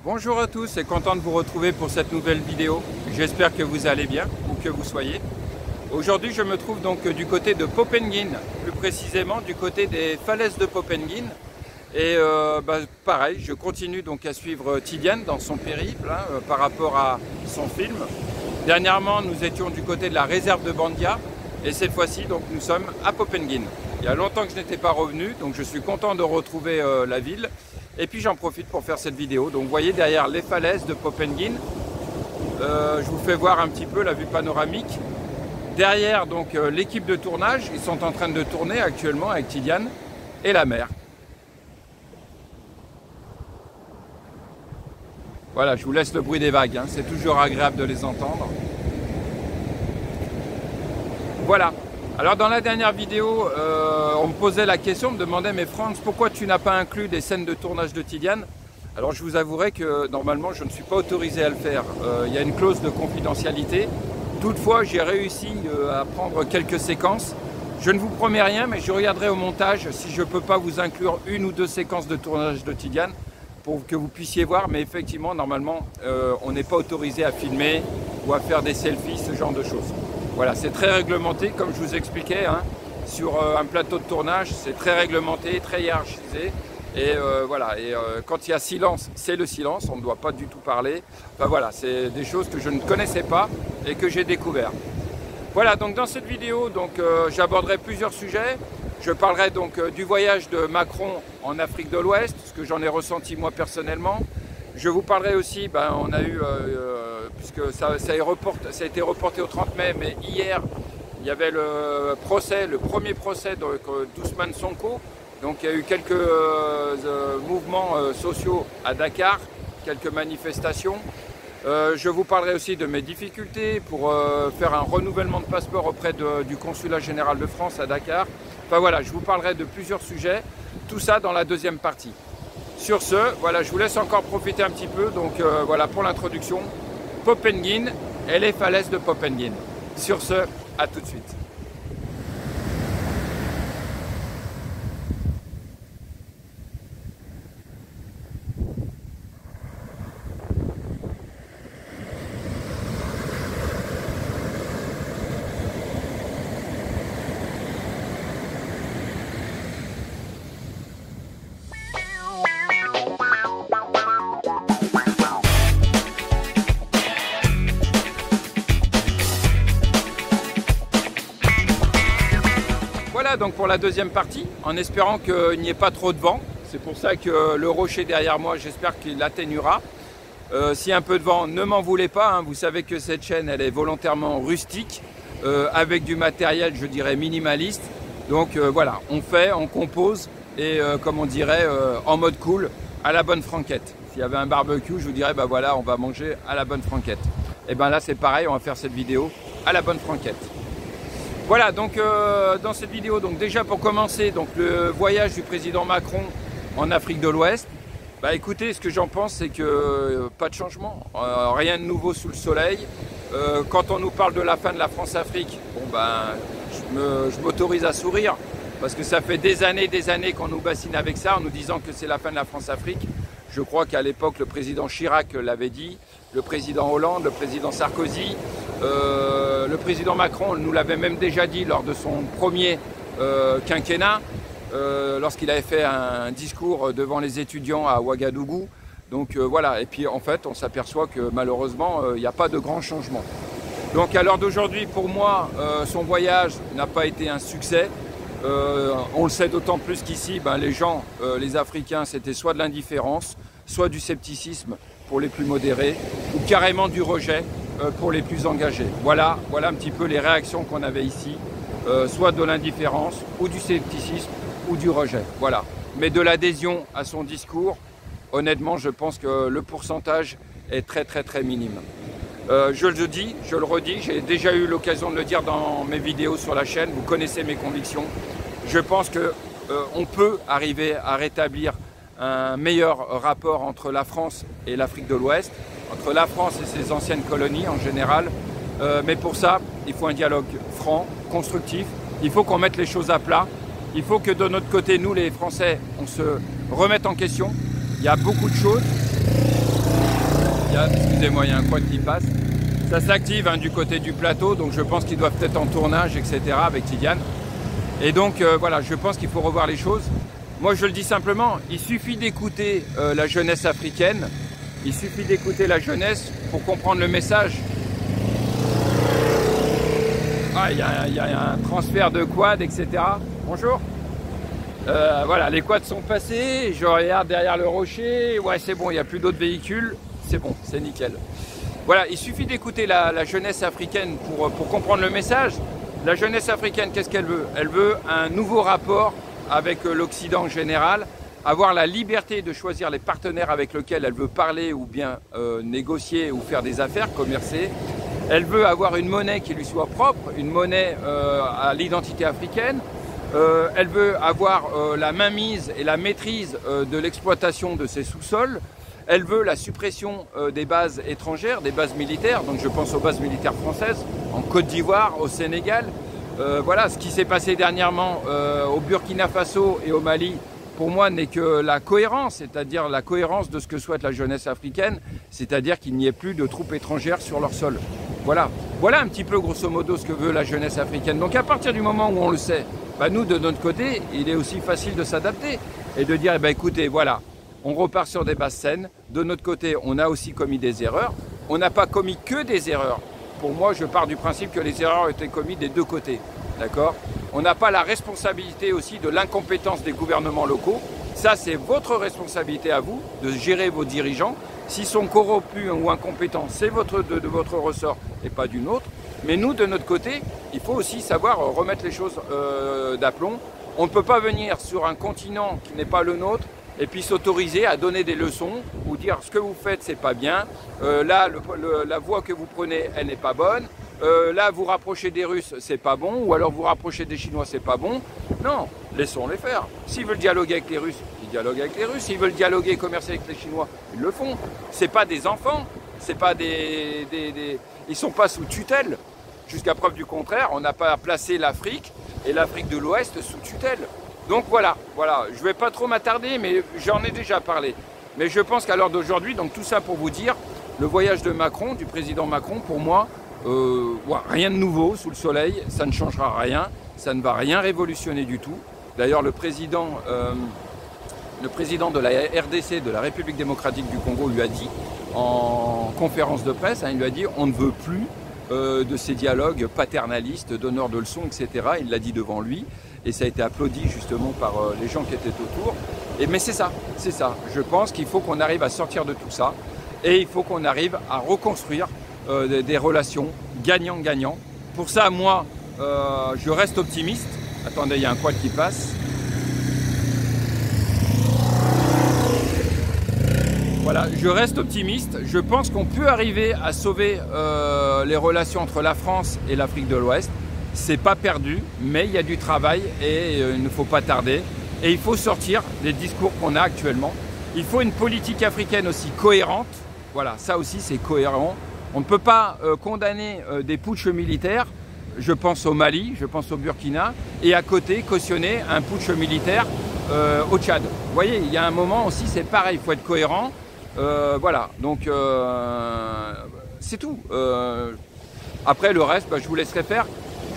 Bonjour à tous et content de vous retrouver pour cette nouvelle vidéo. J'espère que vous allez bien, où que vous soyez. Aujourd'hui je me trouve donc du côté de Poppenguin, plus précisément du côté des falaises de Poppenguin. Et pareil, je continue donc à suivre Tidiane dans son périple par rapport à son film. Dernièrement nous étions du côté de la réserve de Bandia et cette fois-ci donc nous sommes à Poppenguin. Il y a longtemps que je n'étais pas revenu, donc je suis content de retrouver la ville. Et puis j'en profite pour faire cette vidéo. Donc vous voyez derrière les falaises de Poppenguin, je vous fais voir un petit peu la vue panoramique. Derrière donc l'équipe de tournage, ils sont en train de tourner actuellement avec Tidiane et la mer. Voilà, je vous laisse le bruit des vagues, hein. C'est toujours agréable de les entendre. Voilà. Alors dans la dernière vidéo, on me posait la question, on me demandait « Mais Franck, pourquoi tu n'as pas inclus des scènes de tournage de Tidiane ?» Alors je vous avouerai que normalement je ne suis pas autorisé à le faire. Il y a une clause de confidentialité. Toutefois, j'ai réussi à prendre quelques séquences. Je ne vous promets rien, mais je regarderai au montage si je ne peux pas vous inclure une ou deux séquences de tournage de Tidiane pour que vous puissiez voir. Mais effectivement, normalement, on n'est pas autorisé à filmer ou à faire des selfies, ce genre de choses. Voilà, c'est très réglementé, comme je vous expliquais, hein, sur un plateau de tournage, c'est très réglementé, très hiérarchisé. Et voilà, quand il y a silence, c'est le silence, on ne doit pas du tout parler. Enfin voilà, c'est des choses que je ne connaissais pas et que j'ai découvert. Voilà, donc dans cette vidéo, j'aborderai plusieurs sujets. Je parlerai donc du voyage de Macron en Afrique de l'Ouest, ce que j'en ai ressenti moi personnellement. Je vous parlerai aussi, on a eu, puisque ça a été reporté au 30 mai, mais hier, il y avait le premier procès d'Ousmane Sonko. Donc il y a eu quelques mouvements sociaux à Dakar, quelques manifestations. Je vous parlerai aussi de mes difficultés pour faire un renouvellement de passeport auprès du consulat général de France à Dakar. Enfin voilà, je vous parlerai de plusieurs sujets, tout ça dans la deuxième partie. Sur ce, voilà, je vous laisse encore profiter un petit peu. Donc voilà pour l'introduction. Poppenguin et les falaises de Poppenguin. Sur ce, à tout de suite. Voilà donc pour la deuxième partie, en espérant qu'il n'y ait pas trop de vent. C'est pour ça que le rocher derrière moi, j'espère qu'il atténuera. Si un peu de vent, ne m'en voulez pas, hein. Vous savez que cette chaîne, elle est volontairement rustique, avec du matériel, je dirais, minimaliste. Donc voilà, on compose, et comme on dirait, en mode cool, à la bonne franquette. S'il y avait un barbecue, je vous dirais, voilà, on va manger à la bonne franquette. Et là, c'est pareil, on va faire cette vidéo à la bonne franquette. Voilà, donc dans cette vidéo, déjà pour commencer, le voyage du président Macron en Afrique de l'Ouest. Écoutez, ce que j'en pense, c'est que pas de changement, rien de nouveau sous le soleil. Quand on nous parle de la fin de la France-Afrique, je m'autorise à sourire, parce que ça fait des années qu'on nous bassine avec ça, en nous disant que c'est la fin de la France-Afrique. Je crois qu'à l'époque, le président Chirac l'avait dit, le président Hollande, le président Sarkozy, le président Macron nous l'avait même déjà dit lors de son premier quinquennat, lorsqu'il avait fait un discours devant les étudiants à Ouagadougou. Donc voilà, et puis en fait on s'aperçoit que malheureusement il n'y a pas de grands changements. Donc à l'heure d'aujourd'hui, pour moi, son voyage n'a pas été un succès. On le sait d'autant plus qu'ici, les gens, les Africains, c'était soit de l'indifférence, soit du scepticisme pour les plus modérés, ou carrément du rejet pour les plus engagés. Voilà un petit peu les réactions qu'on avait ici, soit de l'indifférence, ou du scepticisme, ou du rejet. Voilà. Mais de l'adhésion à son discours, honnêtement, je pense que le pourcentage est très minime. Je le dis, je le redis, j'ai déjà eu l'occasion de le dire dans mes vidéos sur la chaîne, vous connaissez mes convictions. Je pense qu'on peut arriver à rétablir un meilleur rapport entre la France et l'Afrique de l'Ouest, entre la France et ses anciennes colonies en général. Mais pour ça, il faut un dialogue franc, constructif. Il faut qu'on mette les choses à plat. Il faut que de notre côté, nous les Français, on se remette en question. Il y a beaucoup de choses. Tidiane. Excusez-moi, il y a un quad qui passe. Ça s'active du côté du plateau, donc je pense qu'ils doivent être en tournage, etc. avec Tidiane. Et donc voilà, je pense qu'il faut revoir les choses. Moi je le dis simplement, il suffit d'écouter la jeunesse africaine, il suffit d'écouter la jeunesse pour comprendre le message. Ah, il y a un transfert de quad, etc. Bonjour. Voilà, les quads sont passés, je regarde derrière le rocher, ouais c'est bon, il n'y a plus d'autres véhicules, c'est bon, c'est nickel. Voilà, il suffit d'écouter la jeunesse africaine pour comprendre le message. La jeunesse africaine, qu'est-ce qu'elle veut? Elle veut un nouveau rapport avec l'Occident en général, avoir la liberté de choisir les partenaires avec lesquels elle veut parler ou bien négocier ou faire des affaires, commercer. Elle veut avoir une monnaie qui lui soit propre, une monnaie à l'identité africaine. Elle veut avoir la mainmise et la maîtrise de l'exploitation de ses sous-sols. Elle veut la suppression des bases étrangères, des bases militaires, donc je pense aux bases militaires françaises, en Côte d'Ivoire, au Sénégal. Voilà, ce qui s'est passé dernièrement au Burkina Faso et au Mali, pour moi, n'est que la cohérence, c'est-à-dire la cohérence de ce que souhaite la jeunesse africaine, c'est-à-dire qu'il n'y ait plus de troupes étrangères sur leur sol. Voilà. Voilà un petit peu grosso modo ce que veut la jeunesse africaine. Donc à partir du moment où on le sait, bah nous de notre côté, il est aussi facile de s'adapter et de dire, eh ben, écoutez, voilà, on repart sur des bases saines. De notre côté, on a aussi commis des erreurs. On n'a pas commis que des erreurs. Pour moi, je pars du principe que les erreurs ont été commises des deux côtés. D'accord ? On n'a pas la responsabilité aussi de l'incompétence des gouvernements locaux. Ça, c'est votre responsabilité à vous de gérer vos dirigeants. S'ils sont corrompus ou incompétents, c'est de votre ressort et pas d'une autre. Mais nous, de notre côté, il faut aussi savoir remettre les choses d'aplomb. On ne peut pas venir sur un continent qui n'est pas le nôtre et puis s'autoriser à donner des leçons ou dire ce que vous faites, c'est pas bien. Là, la voie que vous prenez, elle n'est pas bonne. Là, vous rapprochez des Russes, c'est pas bon. Ou alors vous rapprochez des Chinois, c'est pas bon. Non, laissons-les faire. S'ils veulent dialoguer avec les Russes, ils dialoguent avec les Russes. S'ils veulent dialoguer et commercer avec les Chinois, ils le font. C'est pas des enfants, c'est pas ils sont pas sous tutelle. Jusqu'à preuve du contraire, on n'a pas placé l'Afrique et l'Afrique de l'Ouest sous tutelle. Donc voilà, je ne vais pas trop m'attarder, mais j'en ai déjà parlé. Mais je pense qu'à l'heure d'aujourd'hui, donc tout ça pour vous dire, le voyage de Macron, du président Macron, pour moi, rien de nouveau sous le soleil, ça ne changera rien, ça ne va rien révolutionner du tout. D'ailleurs, le président de la RDC, de la République démocratique du Congo, lui a dit en conférence de presse, il lui a dit on ne veut plus de ces dialogues paternalistes, donneurs de leçons, etc. Il l'a dit devant lui. Et ça a été applaudi justement par les gens qui étaient autour. Mais c'est ça. Je pense qu'il faut qu'on arrive à sortir de tout ça. Et il faut qu'on arrive à reconstruire des relations gagnant-gagnant. Pour ça, moi, je reste optimiste. Attendez, il y a un quad qui passe. Voilà, je reste optimiste. Je pense qu'on peut arriver à sauver les relations entre la France et l'Afrique de l'Ouest. C'est pas perdu, mais il y a du travail et il ne faut pas tarder. Et il faut sortir des discours qu'on a actuellement. Il faut une politique africaine aussi cohérente. Voilà, ça aussi c'est cohérent. On ne peut pas condamner des putschs militaires. Je pense au Mali, je pense au Burkina, et à côté cautionner un putsch militaire au Tchad. Vous voyez, il y a un moment aussi, c'est pareil, il faut être cohérent. Voilà, donc c'est tout. Après le reste, je vous laisserai faire.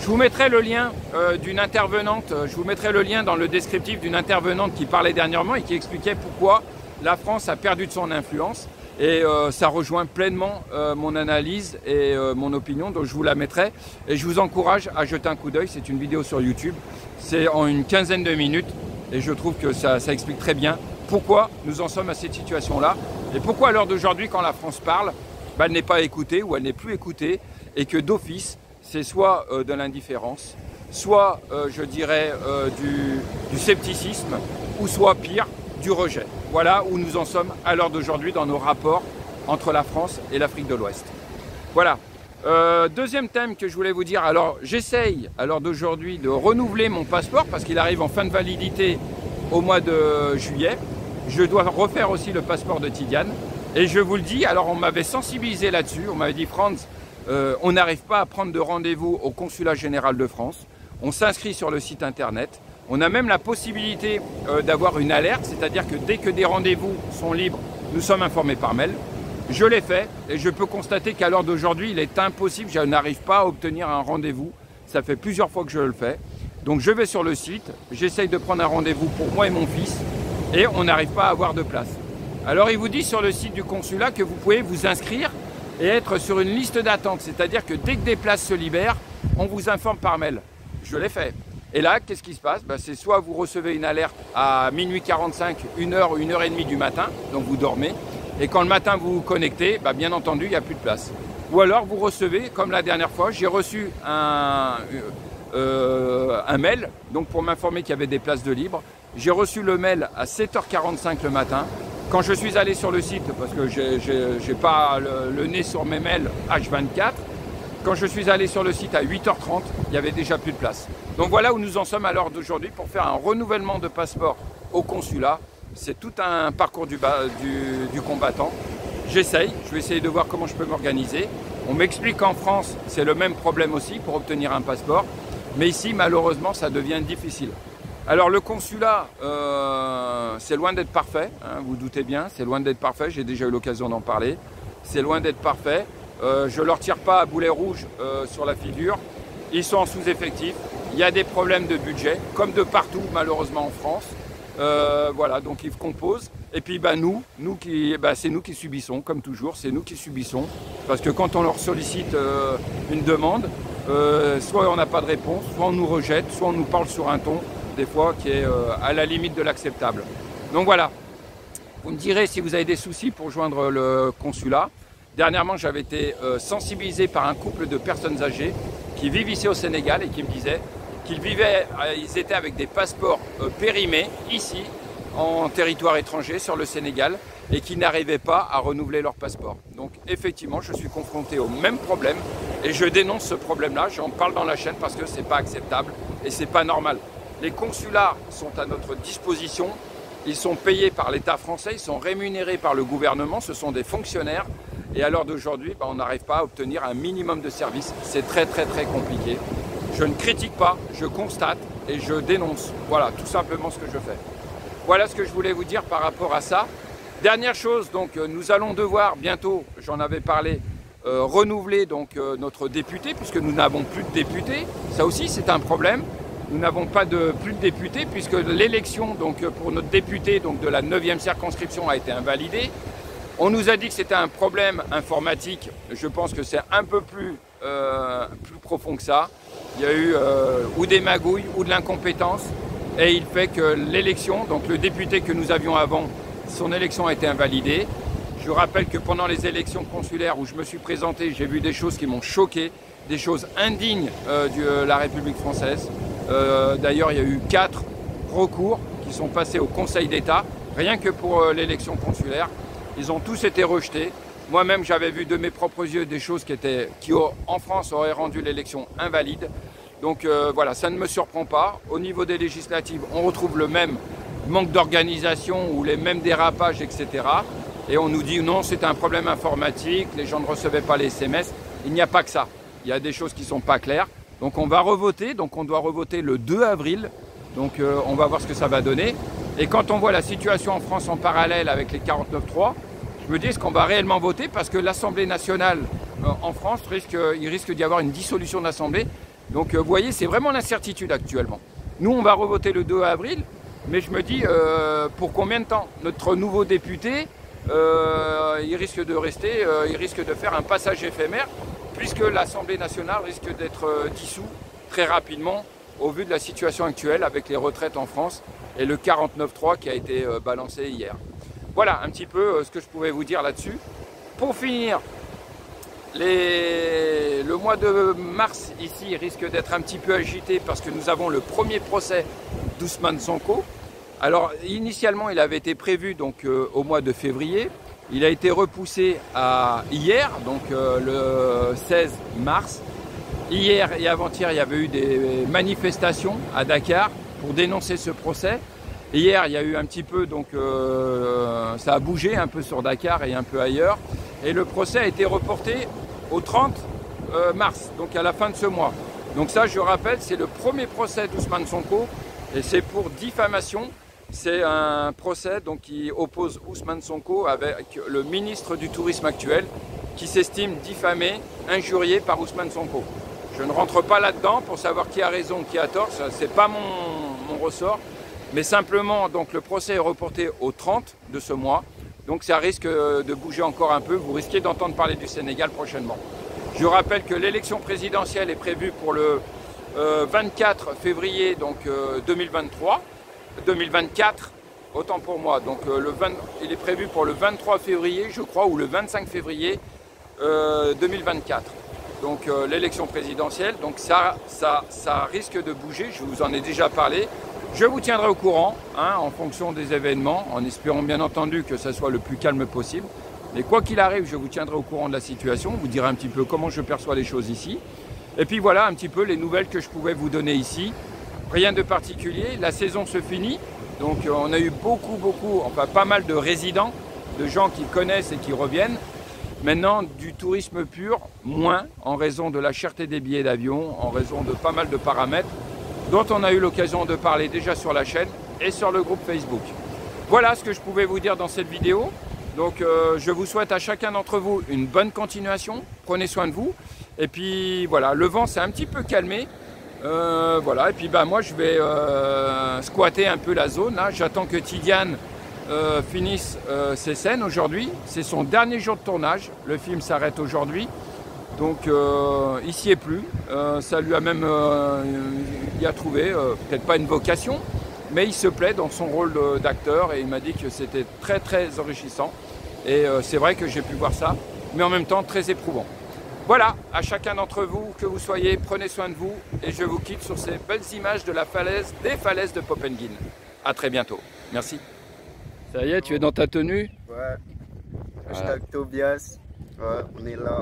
Je vous mettrai le lien d'une intervenante, je vous mettrai le lien dans le descriptif d'une intervenante qui parlait dernièrement et qui expliquait pourquoi la France a perdu de son influence. Et ça rejoint pleinement mon analyse et mon opinion, donc je vous la mettrai. Et je vous encourage à jeter un coup d'œil, c'est une vidéo sur YouTube. C'est en une quinzaine de minutes et je trouve que ça explique très bien pourquoi nous en sommes à cette situation-là. Et pourquoi à l'heure d'aujourd'hui, quand la France parle, elle n'est pas écoutée ou elle n'est plus écoutée et que d'office, c'est soit de l'indifférence, soit, je dirais, du scepticisme, ou soit pire, du rejet. Voilà où nous en sommes à l'heure d'aujourd'hui dans nos rapports entre la France et l'Afrique de l'Ouest. Voilà. Deuxième thème que je voulais vous dire. Alors, j'essaye à l'heure d'aujourd'hui de renouveler mon passeport parce qu'il arrive en fin de validité au mois de juillet. Je dois refaire aussi le passeport de Tidiane. Et je vous le dis, alors on m'avait sensibilisé là-dessus. On m'avait dit, Franz, on n'arrive pas à prendre de rendez-vous au consulat général de France. On s'inscrit sur le site internet. On a même la possibilité d'avoir une alerte, c'est-à-dire que dès que des rendez-vous sont libres, nous sommes informés par mail. Je l'ai fait et je peux constater qu'à l'heure d'aujourd'hui, il est impossible, je n'arrive pas à obtenir un rendez-vous. Ça fait plusieurs fois que je le fais. Donc je vais sur le site, j'essaye de prendre un rendez-vous pour moi et mon fils et on n'arrive pas à avoir de place. Alors il vous dit sur le site du consulat que vous pouvez vous inscrire et être sur une liste d'attente. C'est-à-dire que dès que des places se libèrent, on vous informe par mail. Je l'ai fait. Et là, qu'est-ce qui se passe? C'est soit vous recevez une alerte à minuit 45, 1h ou 1h30 du matin, donc vous dormez. Et quand le matin vous vous connectez, bien entendu, il n'y a plus de place. Ou alors vous recevez, comme la dernière fois, j'ai reçu un mail donc pour m'informer qu'il y avait des places de libre. J'ai reçu le mail à 7h45 le matin. Quand je suis allé sur le site, parce que je n'ai pas le nez sur mes mails H24, quand je suis allé sur le site à 8h30, il n'y avait déjà plus de place. Donc voilà où nous en sommes à l'heure d'aujourd'hui pour faire un renouvellement de passeport au consulat. C'est tout un parcours du combattant. J'essaye, je vais essayer de voir comment je peux m'organiser. On m'explique qu'en France, c'est le même problème aussi pour obtenir un passeport. Mais ici, malheureusement, ça devient difficile. Alors le consulat, c'est loin d'être parfait, hein, vous doutez bien, c'est loin d'être parfait, j'ai déjà eu l'occasion d'en parler. C'est loin d'être parfait. Je ne leur tire pas à boulet rouge sur la figure. Ils sont en sous-effectif. Il y a des problèmes de budget, comme de partout malheureusement en France. Voilà, donc ils composent. Et puis c'est nous qui subissons, comme toujours, c'est nous qui subissons. Parce que quand on leur sollicite une demande, soit on n'a pas de réponse, soit on nous rejette, soit on nous parle sur un ton, des fois, qui est à la limite de l'acceptable. Donc voilà, vous me direz si vous avez des soucis pour joindre le consulat. Dernièrement, j'avais été sensibilisé par un couple de personnes âgées qui vivent ici au Sénégal et qui me disaient qu'ils étaient avec des passeports périmés ici, en territoire étranger, sur le Sénégal, et qui n'arrivaient pas à renouveler leur passeport. Donc effectivement, je suis confronté au même problème et je dénonce ce problème-là. J'en parle dans la chaîne parce que ce n'est pas acceptable et ce n'est pas normal. Les consulats sont à notre disposition. Ils sont payés par l'État français, ils sont rémunérés par le gouvernement, ce sont des fonctionnaires. Et à l'heure d'aujourd'hui, on n'arrive pas à obtenir un minimum de services. C'est très compliqué. Je ne critique pas, je constate et je dénonce. Voilà, tout simplement ce que je fais. Voilà ce que je voulais vous dire par rapport à ça. Dernière chose, donc nous allons devoir bientôt, j'en avais parlé, renouveler donc notre député, puisque nous n'avons plus de députés. Ça aussi, c'est un problème. Nous n'avons plus de députés, puisque l'élection pour notre député de la 9e circonscription a été invalidée. On nous a dit que c'était un problème informatique. Je pense que c'est un peu plus profond que ça. Il y a eu ou des magouilles ou de l'incompétence. Et il fait que l'élection, donc le député que nous avions avant, son élection a été invalidée. Je rappelle que pendant les élections consulaires où je me suis présenté, j'ai vu des choses qui m'ont choqué, des choses indignes de la République française. D'ailleurs, il y a eu 4 recours qui sont passés au Conseil d'État, rien que pour l'élection consulaire. Ils ont tous été rejetés. Moi-même, j'avais vu de mes propres yeux des choses qui en France, auraient rendu l'élection invalide. Donc voilà, ça ne me surprend pas. Au niveau des législatives, on retrouve le même manque d'organisation ou les mêmes dérapages, etc. Et on nous dit non, c'est un problème informatique, les gens ne recevaient pas les SMS. Il n'y a pas que ça. Il y a des choses qui ne sont pas claires. Donc on va revoter, donc on doit revoter le 2 avril. Donc on va voir ce que ça va donner. Et quand on voit la situation en France en parallèle avec les 49.3, je me dis est-ce qu'on va réellement voter? Parce que l'Assemblée nationale en France, il risque d'y avoir une dissolution de l'Assemblée. Donc vous voyez, c'est vraiment l'incertitude actuellement. Nous, on va revoter le 2 avril, mais je me dis pour combien de temps? Notre nouveau député, il risque de rester, il risque de faire un passage éphémère, puisque l'Assemblée nationale risque d'être dissous très rapidement au vu de la situation actuelle avec les retraites en France et le 49.3 qui a été balancé hier. Voilà un petit peu ce que je pouvais vous dire là-dessus. Pour finir, le mois de mars ici risque d'être un petit peu agité parce que nous avons le premier procès d'Ousmane Sonko. Alors initialement il avait été prévu donc au mois de février. Il a été repoussé à hier, donc le 16 mars. Hier et avant-hier, il y avait eu des manifestations à Dakar pour dénoncer ce procès. Hier, il y a eu un petit peu, donc ça a bougé un peu sur Dakar et un peu ailleurs. Et le procès a été reporté au 30 mars, donc à la fin de ce mois. Donc ça, je rappelle, c'est le premier procès d'Ousmane Sonko et c'est pour diffamation c'est un procès donc, qui oppose Ousmane Sonko avec le ministre du Tourisme actuel qui s'estime diffamé, injurié par Ousmane Sonko. Je ne rentre pas là-dedans pour savoir qui a raison, qui a tort, ce n'est pas mon ressort, mais simplement donc, le procès est reporté au 30 de ce mois, donc ça risque de bouger encore un peu, vous risquez d'entendre parler du Sénégal prochainement. Je rappelle que l'élection présidentielle est prévue pour le 24 février donc, 2024, autant pour moi. Donc, il est prévu pour le 23 février, je crois, ou le 25 février 2024. Donc l'élection présidentielle, donc ça risque de bouger, je vous en ai déjà parlé. Je vous tiendrai au courant hein, en fonction des événements, en espérant bien entendu que ça soit le plus calme possible. Mais quoi qu'il arrive, je vous tiendrai au courant de la situation, vous dirai un petit peu comment je perçois les choses ici. Et puis voilà un petit peu les nouvelles que je pouvais vous donner ici. Rien de particulier, la saison se finit, donc on a eu enfin pas mal de résidents, de gens qui connaissent et qui reviennent. Maintenant, du tourisme pur, moins, en raison de la cherté des billets d'avion, en raison de pas mal de paramètres, dont on a eu l'occasion de parler déjà sur la chaîne et sur le groupe Facebook. Voilà ce que je pouvais vous dire dans cette vidéo. Donc je vous souhaite à chacun d'entre vous une bonne continuation, prenez soin de vous. Et puis voilà, le vent s'est un petit peu calmé. Voilà, et puis bah, moi je vais squatter un peu la zone. J'attends que Tidiane finisse ses scènes aujourd'hui. C'est son dernier jour de tournage. Le film s'arrête aujourd'hui. Donc il s'y est plus. Ça lui a même il a trouvé, peut-être pas une vocation, mais il se plaît dans son rôle d'acteur et il m'a dit que c'était très très enrichissant. Et c'est vrai que j'ai pu voir ça, mais en même temps très éprouvant. Voilà, à chacun d'entre vous, que vous soyez, prenez soin de vous et je vous quitte sur ces belles images de la falaise, des falaises de Popengine. À très bientôt. Merci. Ça y est, tu es dans ta tenue? Ouais. Hashtag Tobias. Ouais, on est là.